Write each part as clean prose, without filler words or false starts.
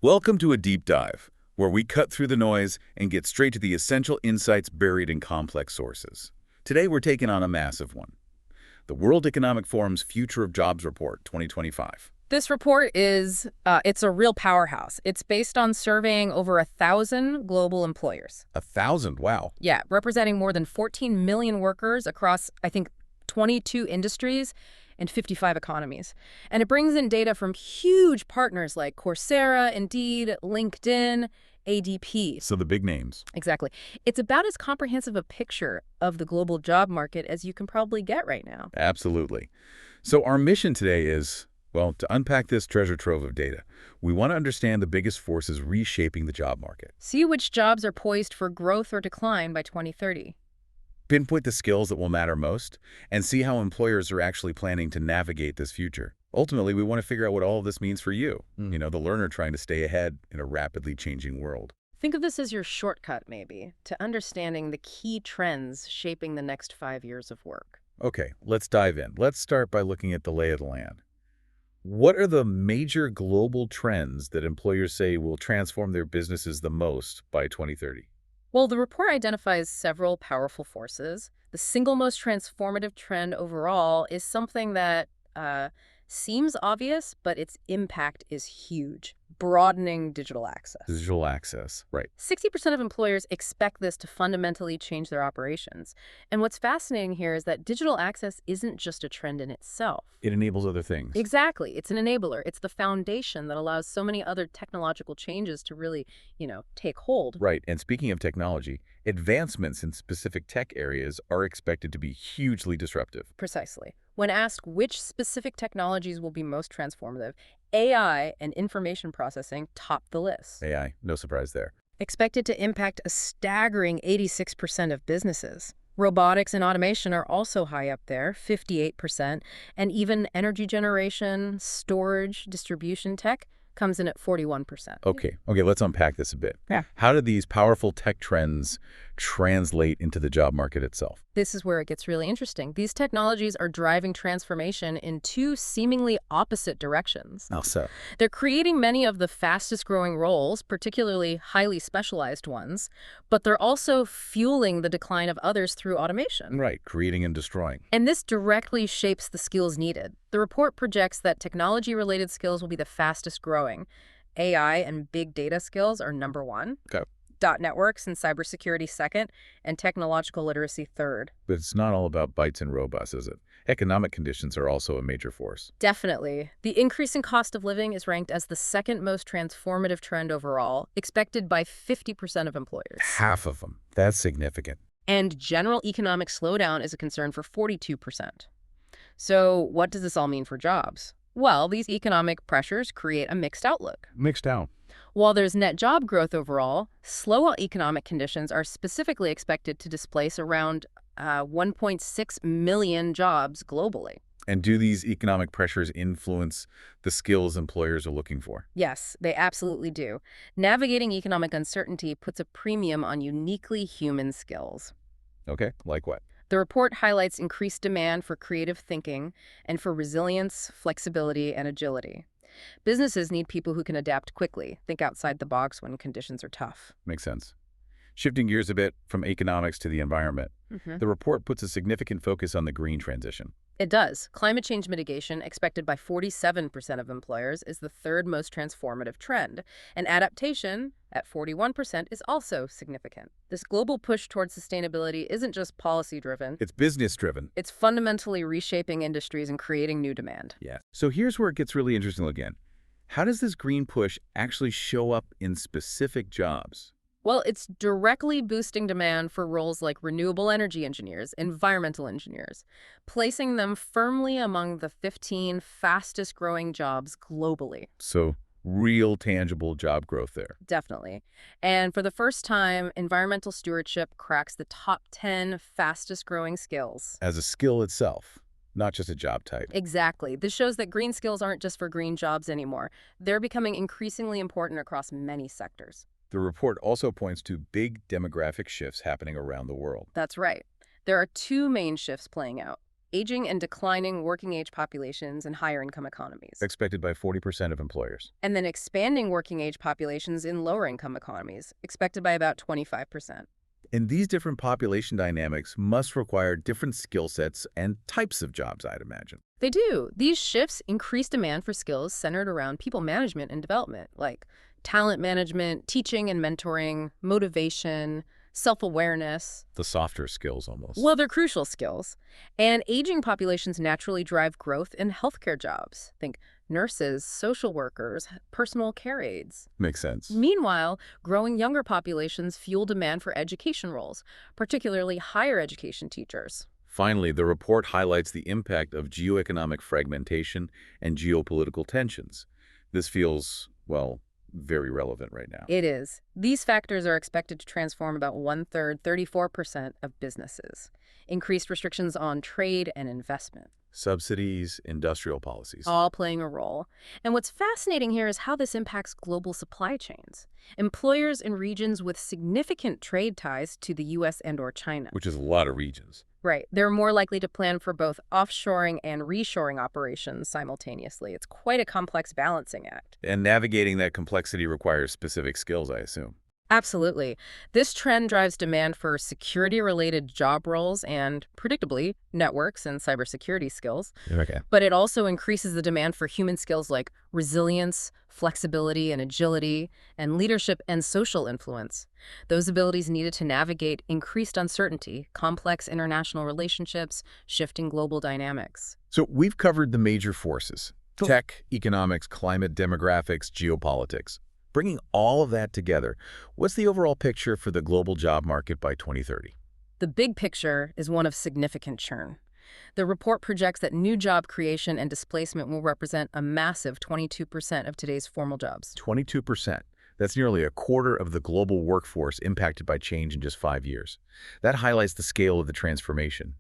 Welcome to a deep dive, where we cut through the noise and get straight to the essential insights buried in complex sources. Today, we're taking on a massive one. The World Economic Forum's Future of Jobs Report 2025. This report it's a real powerhouse. It's based on surveying over 1,000 global employers. 1,000, wow. Yeah, representing more than 14 million workers across, I think, 22 industries and 55 economies. And it brings in data from huge partners like Coursera, Indeed, LinkedIn, ADP. So the big names. Exactly. It's about as comprehensive a picture of the global job market as you can probably get right now. Absolutely. So our mission today is, well, to unpack this treasure trove of data. We want to understand the biggest forces reshaping the job market. See which jobs are poised for growth or decline by 2030. Pinpoint the skills that will matter most, and see how employers are actually planning to navigate this future. Ultimately, we want to figure out what all of this means for you, the learner trying to stay ahead in a rapidly changing world. Think of this as your shortcut, maybe, to understanding the key trends shaping the next 5 years of work. Okay, let's dive in. Let's start by looking at the lay of the land. What are the major global trends that employers say will transform their businesses the most by 2030? Well, the report identifies several powerful forces. The single most transformative trend overall is something that seems obvious, but its impact is huge: broadening digital access. Digital access, right. 60% of employers expect this to fundamentally change their operations. And what's fascinating here is that digital access isn't just a trend in itself. It enables other things. Exactly. It's an enabler. It's the foundation that allows so many other technological changes to really, take hold. Right, and speaking of technology, advancements in specific tech areas are expected to be hugely disruptive. Precisely. When asked which specific technologies will be most transformative, AI and information processing top the list. AI, no surprise there. Expected to impact a staggering 86% of businesses. Robotics and automation are also high up there, 58%, and even energy generation, storage, distribution tech comes in at 41%. Okay, let's unpack this a bit. Yeah. How do these powerful tech trends translate into the job market itself? This is where it gets really interesting. These technologies are driving transformation in two seemingly opposite directions. How so? They're creating many of the fastest growing roles, particularly highly specialized ones, but they're also fueling the decline of others through automation. Right, creating and destroying. And this directly shapes the skills needed. The report projects that technology-related skills will be the fastest growing. AI and big data skills are number one. Okay. Networks and cybersecurity second, and technological literacy third. But it's not all about bytes and robots, is it? Economic conditions are also a major force. Definitely. The increasing cost of living is ranked as the second most transformative trend overall, expected by 50% of employers. Half of them. That's significant. And general economic slowdown is a concern for 42%. So what does this all mean for jobs? Well, these economic pressures create a mixed outlook. Mixed out. While there's net job growth overall, slower economic conditions are specifically expected to displace around 1.6 million jobs globally. And do these economic pressures influence the skills employers are looking for? Yes, they absolutely do. Navigating economic uncertainty puts a premium on uniquely human skills. Okay, like what? The report highlights increased demand for creative thinking and for resilience, flexibility, and agility. Businesses need people who can adapt quickly, think outside the box when conditions are tough. Makes sense. Shifting gears a bit from economics to the environment, the report puts a significant focus on the green transition. It does. Climate change mitigation, expected by 47% of employers, is the third most transformative trend. And adaptation, at 41%, is also significant. This global push towards sustainability isn't just policy-driven. It's business-driven. It's fundamentally reshaping industries and creating new demand. Yeah. So here's where it gets really interesting again. How does this green push actually show up in specific jobs? Well, it's directly boosting demand for roles like renewable energy engineers, environmental engineers, placing them firmly among the 15 fastest growing jobs globally. So real tangible job growth there. Definitely. And for the first time, environmental stewardship cracks the top 10 fastest growing skills. As a skill itself, not just a job type. Exactly. This shows that green skills aren't just for green jobs anymore. They're becoming increasingly important across many sectors. The report also points to big demographic shifts happening around the world. That's right. There are two main shifts playing out. aging and declining working age populations in higher income economies. Expected by 40% of employers. And then expanding working age populations in lower income economies, expected by about 25%. And these different population dynamics must require different skill sets and types of jobs, I'd imagine. They do. These shifts increase demand for skills centered around people management and development, like talent management, teaching and mentoring, motivation, self-awareness. The softer skills almost. Well, they're crucial skills. And aging populations naturally drive growth in healthcare jobs. Think nurses, social workers, personal care aides. Makes sense. Meanwhile, growing younger populations fuel demand for education roles, particularly higher education teachers. Finally, the report highlights the impact of geoeconomic fragmentation and geopolitical tensions. This feels, well, very relevant right now. It is. These factors are expected to transform about one-third, 34% of businesses. Increased restrictions on trade and investment. Subsidies, industrial policies. All playing a role. And what's fascinating here is how this impacts global supply chains. Employers in regions with significant trade ties to the U.S. and/or China. Which is a lot of regions. Right. They're more likely to plan for both offshoring and reshoring operations simultaneously. It's quite a complex balancing act. And navigating that complexity requires specific skills, I assume. Absolutely. This trend drives demand for security-related job roles and, predictably, networks and cybersecurity skills. Okay. But it also increases the demand for human skills like resilience, flexibility and agility, and leadership and social influence. Those abilities needed to navigate increased uncertainty, complex international relationships, shifting global dynamics. So we've covered the major forces: tech, economics, climate, demographics, geopolitics. Bringing all of that together, what's the overall picture for the global job market by 2030? The big picture is one of significant churn. The report projects that new job creation and displacement will represent a massive 22% of today's formal jobs. 22%. That's nearly a quarter of the global workforce impacted by change in just 5 years. That highlights the scale of the transformation.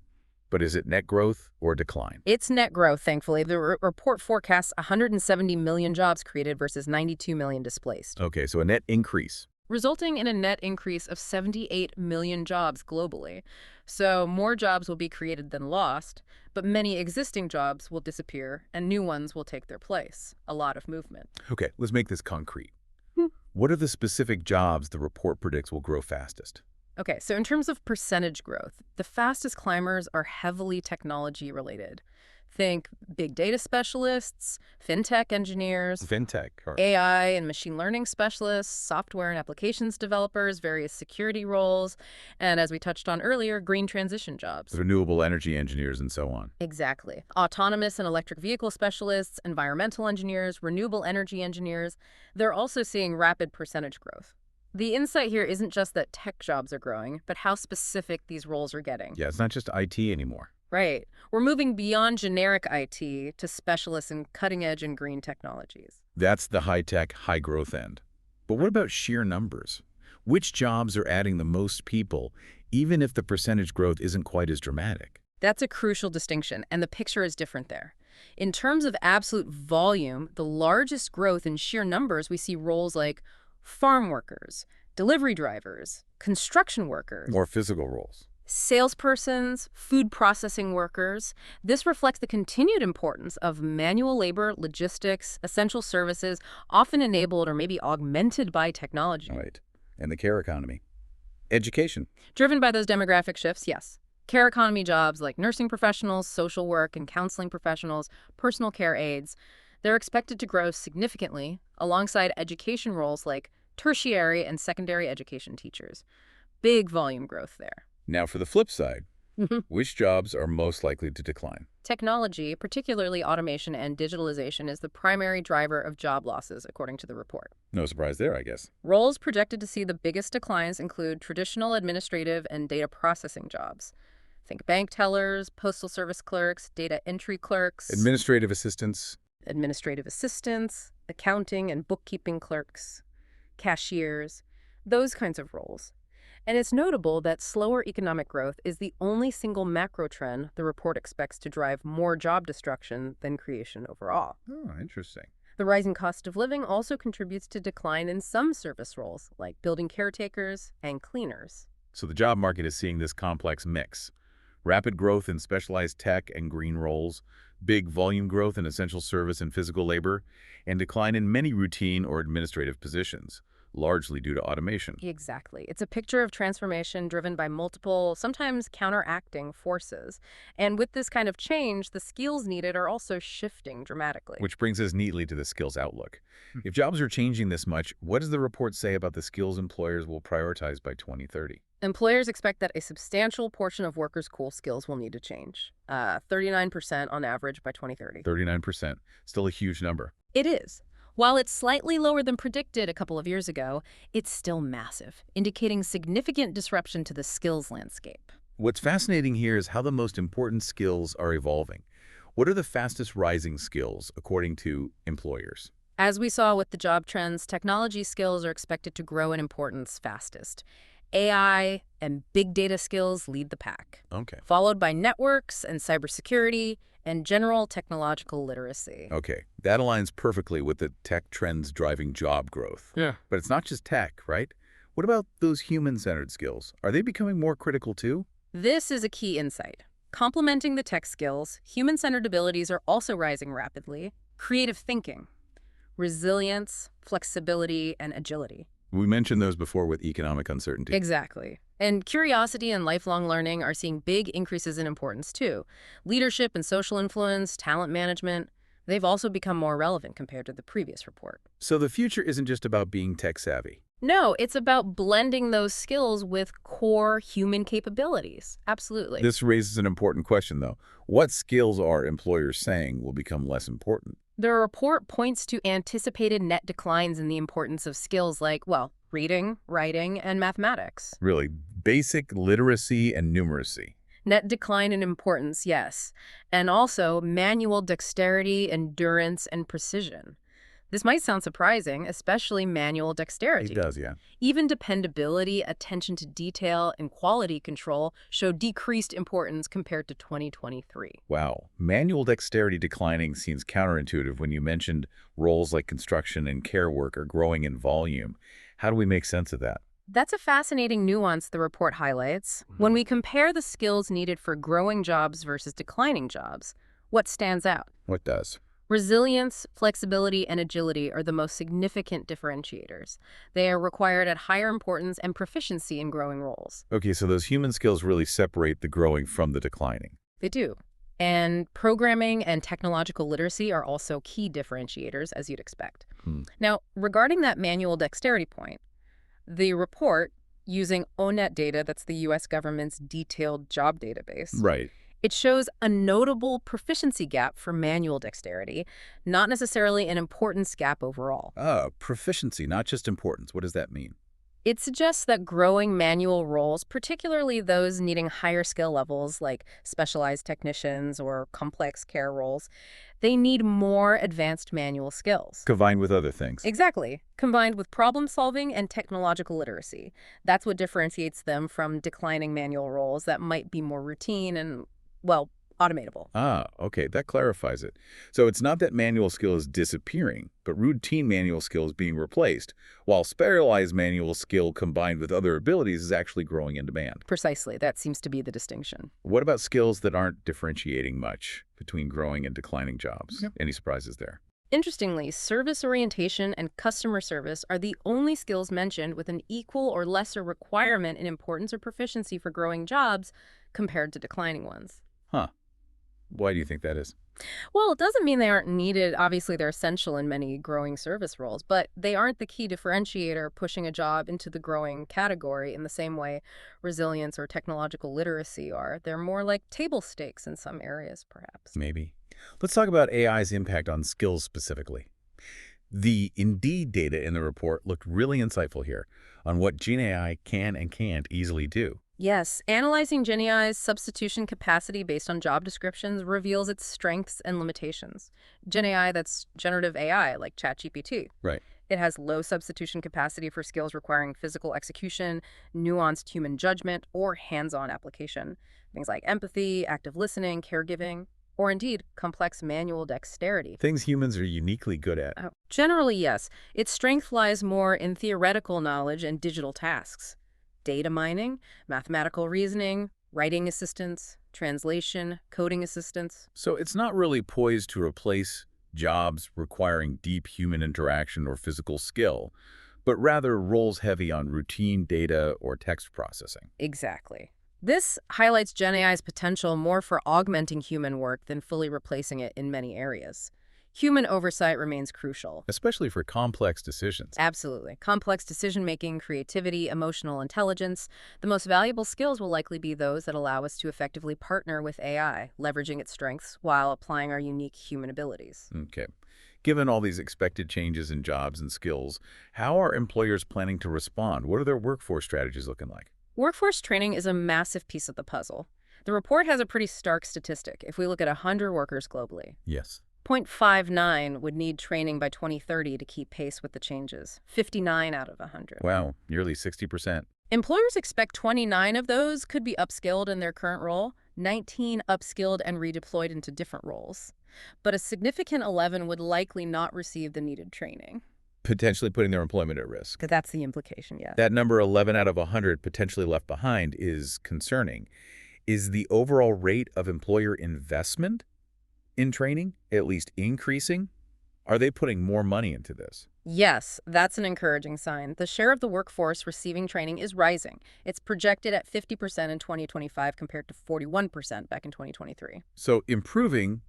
But is it net growth or decline? It's net growth, thankfully. The report forecasts 170 million jobs created versus 92 million displaced, Okay, so a net increase. resulting in a net increase of 78 million jobs globally. So more jobs will be created than lost, but many existing jobs will disappear and new ones will take their place. A lot of movement. Okay, let's make this concrete. What are the specific jobs the report predicts will grow fastest? Okay, so in terms of percentage growth, the fastest climbers are heavily technology related. Think big data specialists, fintech engineers, Fintech. AI and machine learning specialists, software and applications developers, various security roles, and as we touched on earlier, green transition jobs. Renewable energy engineers and so on. Exactly. Autonomous and electric vehicle specialists, environmental engineers, renewable energy engineers, they're also seeing rapid percentage growth. The insight here isn't just that tech jobs are growing, but how specific these roles are getting. Yeah, it's not just IT anymore. Right. We're moving beyond generic IT to specialists in cutting-edge and green technologies. That's the high-tech, high-growth end. But what about sheer numbers? Which jobs are adding the most people, even if the percentage growth isn't quite as dramatic? That's a crucial distinction, and the picture is different there. In terms of absolute volume, the largest growth in sheer numbers we see roles like farm workers, delivery drivers, construction workers. More physical roles. Salespersons, food processing workers. This reflects the continued importance of manual labor, logistics, essential services, often enabled or maybe augmented by technology. Right. And the care economy. Education. Driven by those demographic shifts, yes. Care economy jobs like nursing professionals, social work and counseling professionals, personal care aides, they're expected to grow significantly alongside education roles like tertiary and secondary education teachers. Big volume growth there. Now for the flip side, which jobs are most likely to decline? Technology, particularly automation and digitalization, is the primary driver of job losses, according to the report. No surprise there, I guess. Roles projected to see the biggest declines include traditional administrative and data processing jobs. Think bank tellers, postal service clerks, data entry clerks, Administrative assistants. accounting and bookkeeping clerks, cashiers, those kinds of roles. And it's notable that slower economic growth is the only single macro trend the report expects to drive more job destruction than creation overall. Oh, interesting. The rising cost of living also contributes to decline in some service roles, like building caretakers and cleaners. So the job market is seeing this complex mix. Rapid growth in specialized tech and green roles, big volume growth in essential service and physical labor, and decline in many routine or administrative positions, largely due to automation. Exactly. It's a picture of transformation driven by multiple, sometimes counteracting forces. And with this kind of change, the skills needed are also shifting dramatically. Which brings us neatly to the skills outlook. If jobs are changing this much, what does the report say about the skills employers will prioritize by 2030? Employers expect that a substantial portion of workers' core skills will need to change, 39% on average by 2030. 39%. Still a huge number. It is. While it's slightly lower than predicted a couple of years ago, it's still massive, indicating significant disruption to the skills landscape. What's fascinating here is how the most important skills are evolving. What are the fastest rising skills, according to employers? As we saw with the job trends, technology skills are expected to grow in importance fastest. AI and big data skills lead the pack, Okay. followed by networks and cybersecurity and general technological literacy. Okay, that aligns perfectly with the tech trends driving job growth. Yeah. But it's not just tech, right? What about those human-centered skills? Are they becoming more critical too? This is a key insight. Complementing the tech skills, human-centered abilities are also rising rapidly. Creative thinking, resilience, flexibility, and agility. We mentioned those before with economic uncertainty. Exactly. And curiosity and lifelong learning are seeing big increases in importance too. Leadership and social influence, talent management, they've also become more relevant compared to the previous report. So the future isn't just about being tech-savvy. No, it's about blending those skills with core human capabilities. Absolutely. This raises an important question, though. What skills are employers saying will become less important? The report points to anticipated net declines in the importance of skills like, well, reading, writing, and mathematics. Really, basic literacy and numeracy. Net decline in importance, yes. And also manual dexterity, endurance, and precision. This might sound surprising, especially manual dexterity. It does, yeah. Even dependability, attention to detail, and quality control show decreased importance compared to 2023. Wow. Manual dexterity declining seems counterintuitive when you mentioned roles like construction and care work are growing in volume. How do we make sense of that? That's a fascinating nuance the report highlights. When we compare the skills needed for growing jobs versus declining jobs, what stands out? What does? Resilience, flexibility, and agility are the most significant differentiators. They are required at higher importance and proficiency in growing roles. Okay, so those human skills really separate the growing from the declining. They do. And programming and technological literacy are also key differentiators, as you'd expect. Now, regarding that manual dexterity point, the report, using ONET data, that's the U.S. government's detailed job database, Right. it shows a notable proficiency gap for manual dexterity, not necessarily an importance gap overall. Proficiency, not just importance. What does that mean? It suggests that growing manual roles, particularly those needing higher skill levels like specialized technicians or complex care roles, they need more advanced manual skills. Combined with other things. Exactly. Combined with problem solving and technological literacy. That's what differentiates them from declining manual roles that might be more routine and, well, automatable. Okay, that clarifies it. So it's not that manual skill is disappearing, but routine manual skill is being replaced, while specialized manual skill combined with other abilities is actually growing in demand. Precisely. That seems to be the distinction. What about skills that aren't differentiating much between growing and declining jobs? Yep. Any surprises there? Interestingly, service orientation and customer service are the only skills mentioned with an equal or lesser requirement in importance or proficiency for growing jobs compared to declining ones. Huh. Why do you think that is? Well, it doesn't mean they aren't needed. Obviously, they're essential in many growing service roles, but they aren't the key differentiator pushing a job into the growing category in the same way resilience or technological literacy are. They're more like table stakes in some areas, perhaps. Maybe. Let's talk about AI's impact on skills specifically. The Indeed data in the report looked really insightful here on what Gen AI can and can't easily do. Yes, analyzing GenAI's substitution capacity based on job descriptions reveals its strengths and limitations. GenAI, that's generative AI, like ChatGPT. Right. It has low substitution capacity for skills requiring physical execution, nuanced human judgment, or hands-on application. Things like empathy, active listening, caregiving, or indeed complex manual dexterity. Things humans are uniquely good at. Generally, yes. Its strength lies more in theoretical knowledge and digital tasks. Data mining, mathematical reasoning, writing assistance, translation, coding assistance. So it's not really poised to replace jobs requiring deep human interaction or physical skill, but rather roles heavy on routine data or text processing. Exactly. This highlights Gen AI's potential more for augmenting human work than fully replacing it in many areas. Human oversight remains crucial. Especially for complex decisions. Absolutely. Complex decision-making, creativity, emotional intelligence. The most valuable skills will likely be those that allow us to effectively partner with AI, leveraging its strengths while applying our unique human abilities. Okay. Given all these expected changes in jobs and skills, how are employers planning to respond? What are their workforce strategies looking like? Workforce training is a massive piece of the puzzle. The report has a pretty stark statistic. If we look at 100 workers globally, Yes. 0.59 would need training by 2030 to keep pace with the changes. 59 out of 100. Wow, nearly 60%. Employers expect 29 of those could be upskilled in their current role, 19 upskilled and redeployed into different roles. But a significant 11 would likely not receive the needed training. Potentially putting their employment at risk. That's the implication, yes. That number 11 out of 100 potentially left behind is concerning. Is the overall rate of employer investment in training at least increasing? Are they putting more money into this? Yes, that's an encouraging sign. The share of the workforce receiving training is rising. It's projected at 50% in 2025 compared to 41% back in 2023. So improving,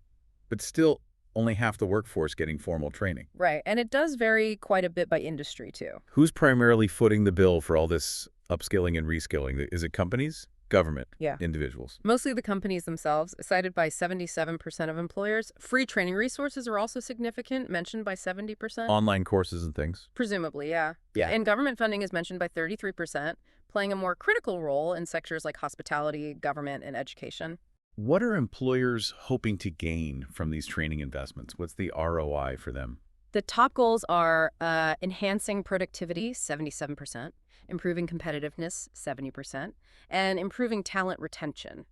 but still only half the workforce getting formal training. Right, and it does vary quite a bit by industry, too. Who's primarily footing the bill for all this upskilling and reskilling? Is it companies? Government? Yeah. Individuals? Mostly the companies themselves, cited by 77% of employers. Free training resources are also significant, mentioned by 70%. Online courses and things? Presumably, yeah. Yeah. And government funding is mentioned by 33%, playing a more critical role in sectors like hospitality, government, and education. What are employers hoping to gain from these training investments? What's the ROI for them? The top goals are enhancing productivity, 77%, improving competitiveness, 70%, and improving talent retention,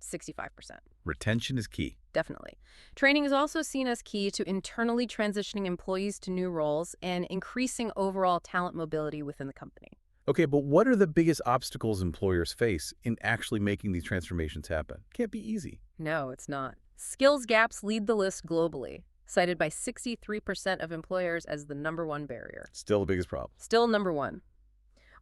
65%. Retention is key. Definitely. Training is also seen as key to internally transitioning employees to new roles and increasing overall talent mobility within the company. Okay, but what are the biggest obstacles employers face in actually making these transformations happen? Can't be easy. No, it's not. Skills gaps lead the list globally, cited by 63% of employers as the #1 barrier. Still the biggest problem. Still #1.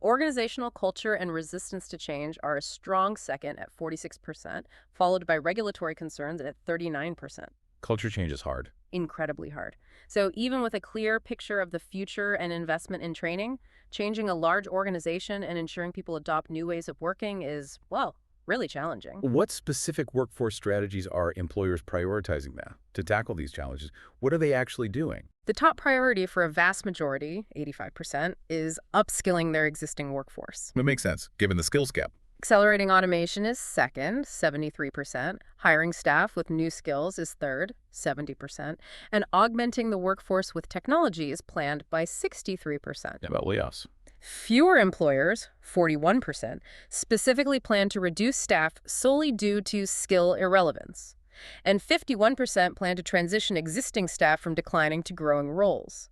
Organizational culture and resistance to change are a strong second at 46%, followed by regulatory concerns at 39%. Culture change is hard. Incredibly hard. So even with a clear picture of the future and investment in training, changing a large organization and ensuring people adopt new ways of working is, well, really challenging. What specific workforce strategies are employers prioritizing now to tackle these challenges? What are they actually doing? The top priority for a vast majority, 85%, is upskilling their existing workforce. It makes sense, given the skills gap. Accelerating automation is second, 73%. Hiring staff with new skills is third, 70%. And augmenting the workforce with technology is planned by 63%. How about layoffs? Fewer employers, 41%, specifically plan to reduce staff solely due to skill irrelevance. And 51% plan to transition existing staff from declining to growing roles.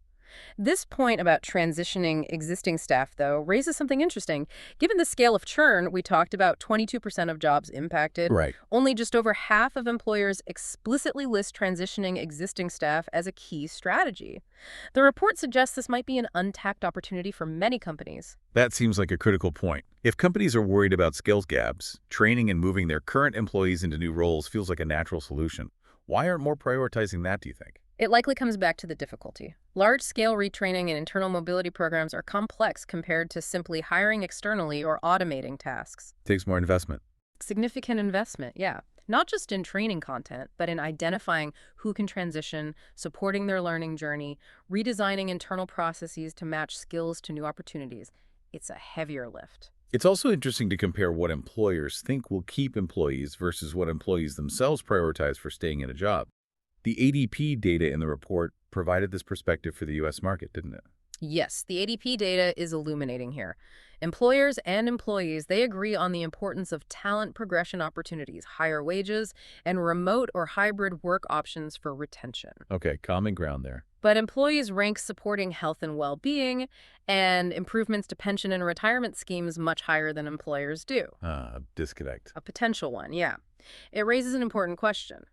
This point about transitioning existing staff, though, raises something interesting. Given the scale of churn, we talked about 22% of jobs impacted. Right. Only just over half of employers explicitly list transitioning existing staff as a key strategy. The report suggests this might be an untapped opportunity for many companies. That seems like a critical point. If companies are worried about skills gaps, training and moving their current employees into new roles feels like a natural solution. Why aren't more prioritizing that, do you think? It likely comes back to the difficulty. Large-scale retraining and internal mobility programs are complex compared to simply hiring externally or automating tasks. Takes more investment. Significant investment, yeah. Not just in training content, but in identifying who can transition, supporting their learning journey, redesigning internal processes to match skills to new opportunities. It's a heavier lift. It's also interesting to compare what employers think will keep employees versus what employees themselves prioritize for staying in a job. The ADP data in the report provided this perspective for the U.S. market, didn't it? Yes, the ADP data is illuminating here. Employers and employees, they agree on the importance of talent progression opportunities, higher wages, and remote or hybrid work options for retention. Okay, common ground there. But employees rank supporting health and well-being and improvements to pension and retirement schemes much higher than employers do. Disconnect. A potential one, yeah. It raises an important question.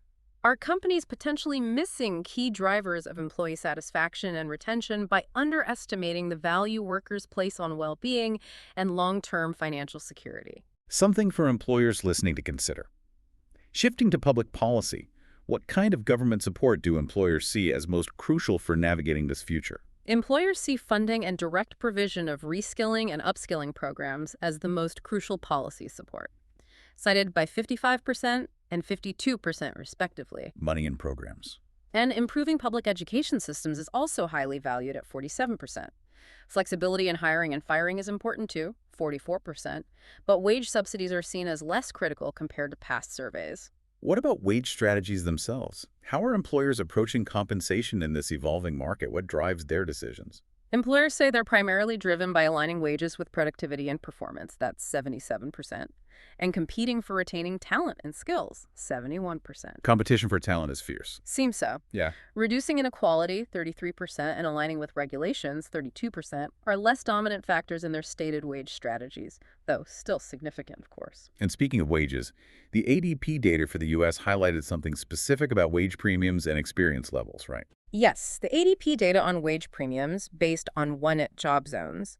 Are companies potentially missing key drivers of employee satisfaction and retention by underestimating the value workers place on well-being and long-term financial security? Something for employers listening to consider. Shifting to public policy, what kind of government support do employers see as most crucial for navigating this future? Employers see funding and direct provision of reskilling and upskilling programs as the most crucial policy support, cited by 55% and 52% respectively. Money and programs. And improving public education systems is also highly valued at 47%. Flexibility in hiring and firing is important too, 44%, but wage subsidies are seen as less critical compared to past surveys. What about wage strategies themselves? How are employers approaching compensation in this evolving market? What drives their decisions? Employers say they're primarily driven by aligning wages with productivity and performance, that's 77%, and competing for retaining talent and skills, 71%. Competition for talent is fierce. Seems so. Yeah. Reducing inequality, 33%, and aligning with regulations, 32%, are less dominant factors in their stated wage strategies, though still significant, of course. And speaking of wages, the ADP data for the U.S. highlighted something specific about wage premiums and experience levels, right? Yes, the ADP data on wage premiums, based on job zones,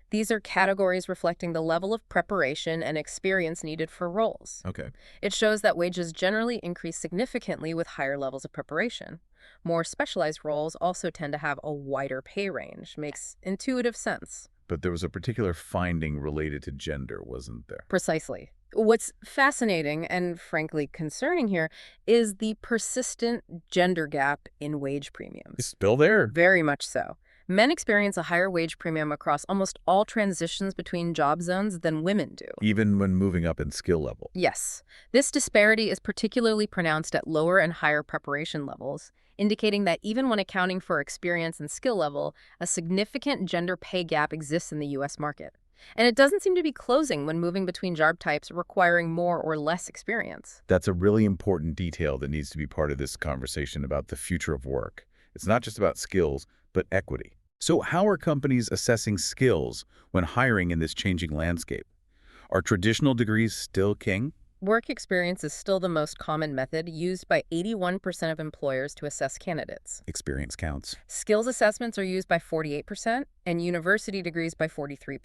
these are categories reflecting the level of preparation and experience needed for roles. Okay. It shows that wages generally increase significantly with higher levels of preparation. More specialized roles also tend to have a wider pay range. Makes intuitive sense. But there was a particular finding related to gender, wasn't there? Precisely. What's fascinating and frankly concerning here is the persistent gender gap in wage premiums. It's still there. Very much so. Men experience a higher wage premium across almost all transitions between job zones than women do. Even when moving up in skill level. Yes. This disparity is particularly pronounced at lower and higher preparation levels, indicating that even when accounting for experience and skill level, a significant gender pay gap exists in the U.S. market. And it doesn't seem to be closing when moving between job types requiring more or less experience. That's a really important detail that needs to be part of this conversation about the future of work. It's not just about skills, but equity. So how are companies assessing skills when hiring in this changing landscape? Are traditional degrees still king? Work experience is still the most common method used by 81% of employers to assess candidates. Experience counts. Skills assessments are used by 48% and university degrees by 43%.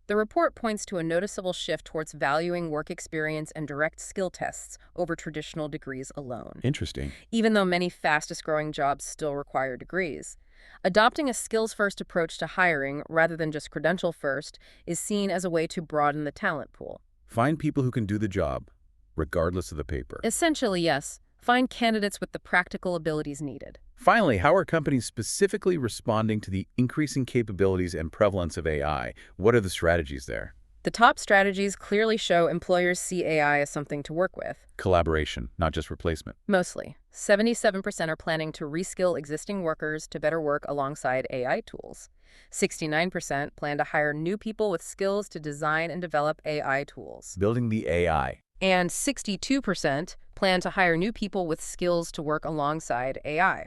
The report points to a noticeable shift towards valuing work experience and direct skill tests over traditional degrees alone. Interesting. Even though many fastest-growing jobs still require degrees. Adopting a skills-first approach to hiring rather than just credential-first is seen as a way to broaden the talent pool. Find people who can do the job, regardless of the paper. Essentially, yes. Find candidates with the practical abilities needed. Finally, how are companies specifically responding to the increasing capabilities and prevalence of AI? What are the strategies there? The top strategies clearly show employers see AI as something to work with. Collaboration, not just replacement. Mostly. 77% are planning to reskill existing workers to better work alongside AI tools. 69% plan to hire new people with skills to design and develop AI tools. Building the AI. And 62% plan to hire new people with skills to work alongside AI.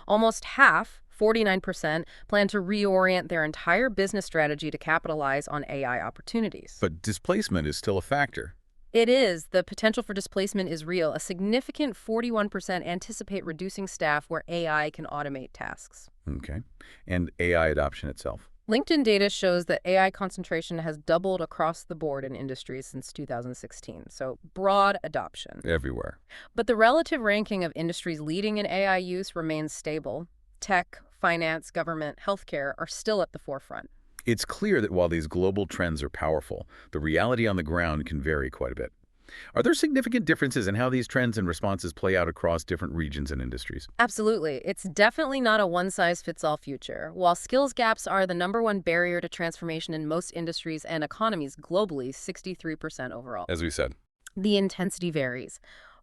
Almost half, 49%, plan to reorient their entire business strategy to capitalize on AI opportunities. But displacement is still a factor. It is. The potential for displacement is real. A significant 41% anticipate reducing staff where AI can automate tasks. Okay. And AI adoption itself. LinkedIn data shows that AI concentration has doubled across the board in industries since 2016, so broad adoption. Everywhere. But the relative ranking of industries leading in AI use remains stable. Tech, finance, government, healthcare are still at the forefront. It's clear that while these global trends are powerful, the reality on the ground can vary quite a bit. Are there significant differences in how these trends and responses play out across different regions and industries? Absolutely. It's definitely not a one-size-fits-all future. While skills gaps are the #1 barrier to transformation in most industries and economies globally, 63% overall. As we said. The intensity varies.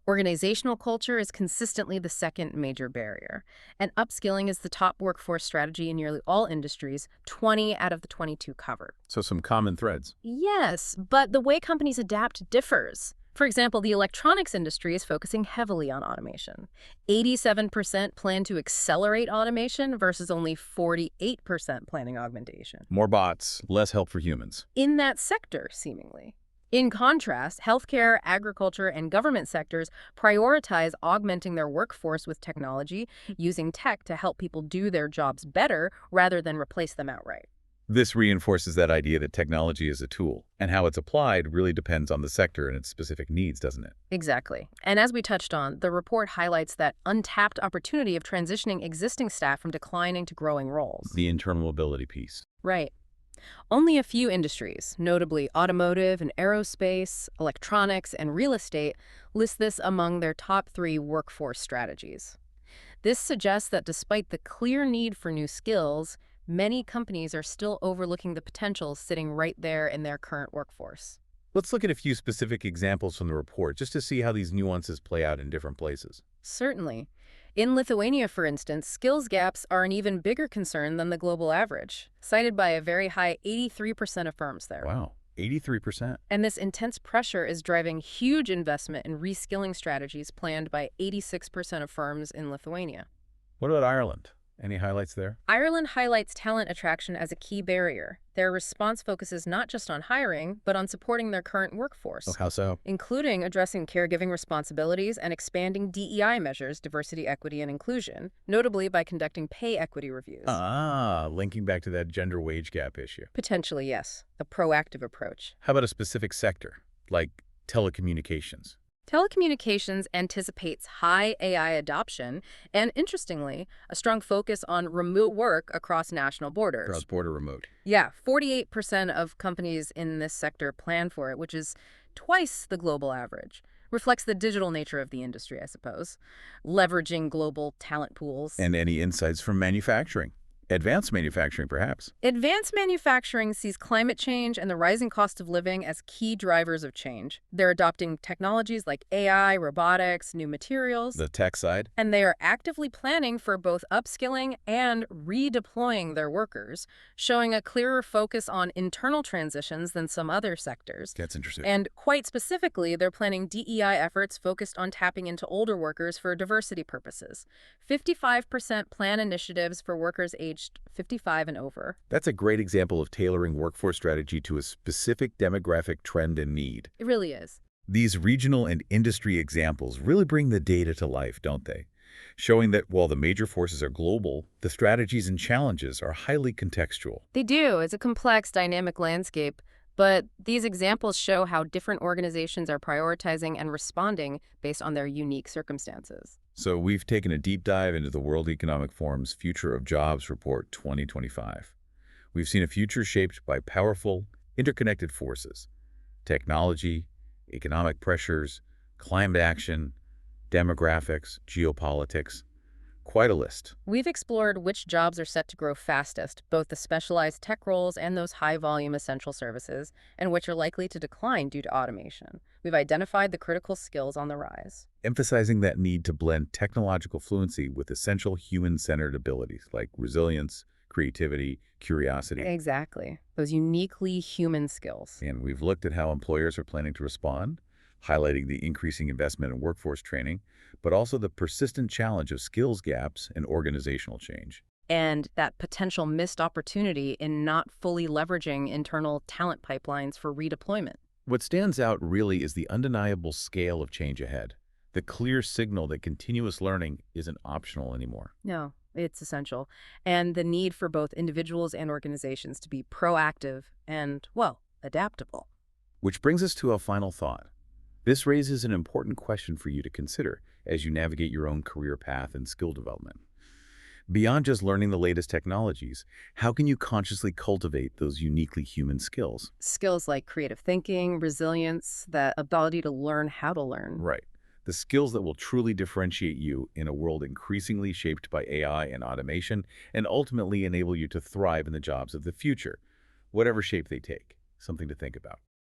Organizational culture is consistently the second major barrier, and upskilling is the top workforce strategy in nearly all industries, 20 out of the 22 covered. So some common threads. Yes, but the way companies adapt differs. For example, the electronics industry is focusing heavily on automation. 87% plan to accelerate automation versus only 48% planning augmentation. More bots, less help for humans. In that sector, seemingly. In contrast, healthcare, agriculture, and government sectors prioritize augmenting their workforce with technology, using tech to help people do their jobs better rather than replace them outright. This reinforces that idea that technology is a tool, and how it's applied really depends on the sector and its specific needs, doesn't it? Exactly. And as we touched on, the report highlights that untapped opportunity of transitioning existing staff from declining to growing roles. The internal mobility piece. Right. Only a few industries, notably automotive and aerospace, electronics, and real estate, list this among their top 3 workforce strategies. This suggests that despite the clear need for new skills, many companies are still overlooking the potential sitting right there in their current workforce. Let's look at a few specific examples from the report just to see how these nuances play out in different places. Certainly. In Lithuania, for instance, skills gaps are an even bigger concern than the global average, cited by a very high 83% of firms there. Wow, 83%. And this intense pressure is driving huge investment in reskilling strategies planned by 86% of firms in Lithuania. What about Ireland? Any highlights there? Ireland highlights talent attraction as a key barrier. Their response focuses not just on hiring, but on supporting their current workforce, Oh, how so? including addressing caregiving responsibilities and expanding DEI measures, diversity, equity, and inclusion, notably by conducting pay equity reviews. Linking back to that gender wage gap issue. Potentially, yes, a proactive approach. How about a specific sector, like telecommunications? Telecommunications anticipates high AI adoption and, interestingly, a strong focus on remote work across national borders. Cross-border remote. Yeah, 48% of companies in this sector plan for it, which is twice the global average. Reflects the digital nature of the industry, I suppose. Leveraging global talent pools. And any insights from manufacturing? Advanced manufacturing, perhaps. Advanced manufacturing sees climate change and the rising cost of living as key drivers of change. They're adopting technologies like AI, robotics, new materials. The tech side? And they are actively planning for both upskilling and redeploying their workers, showing a clearer focus on internal transitions than some other sectors. That's interesting. And quite specifically, they're planning DEI efforts focused on tapping into older workers for diversity purposes. 55% plan initiatives for workers aged 55 and over. That's a great example of tailoring workforce strategy to a specific demographic trend and need. It really is. These regional and industry examples really bring the data to life, don't they? Showing that while the major forces are global, the strategies and challenges are highly contextual. They do. It's a complex, dynamic landscape. But these examples show how different organizations are prioritizing and responding based on their unique circumstances. So we've taken a deep dive into the World Economic Forum's Future of Jobs Report 2025. We've seen a future shaped by powerful, interconnected forces: technology, economic pressures, climate action, demographics, geopolitics. Quite a list. We've explored which jobs are set to grow fastest, both the specialized tech roles and those high-volume essential services, and which are likely to decline due to automation. We've identified the critical skills on the rise. Emphasizing that need to blend technological fluency with essential human-centered abilities like resilience, creativity, curiosity. Exactly. Those uniquely human skills. And we've looked at how employers are planning to respond, highlighting the increasing investment in workforce training, but also the persistent challenge of skills gaps and organizational change. And that potential missed opportunity in not fully leveraging internal talent pipelines for redeployment. What stands out really is the undeniable scale of change ahead, the clear signal that continuous learning isn't optional anymore. No, it's essential. And the need for both individuals and organizations to be proactive and, well, adaptable. Which brings us to a final thought. This raises an important question for you to consider as you navigate your own career path and skill development. Beyond just learning the latest technologies, how can you consciously cultivate those uniquely human skills? Skills like creative thinking, resilience, the ability to learn how to learn. Right. The skills that will truly differentiate you in a world increasingly shaped by AI and automation, and ultimately enable you to thrive in the jobs of the future, whatever shape they take. Something to think about.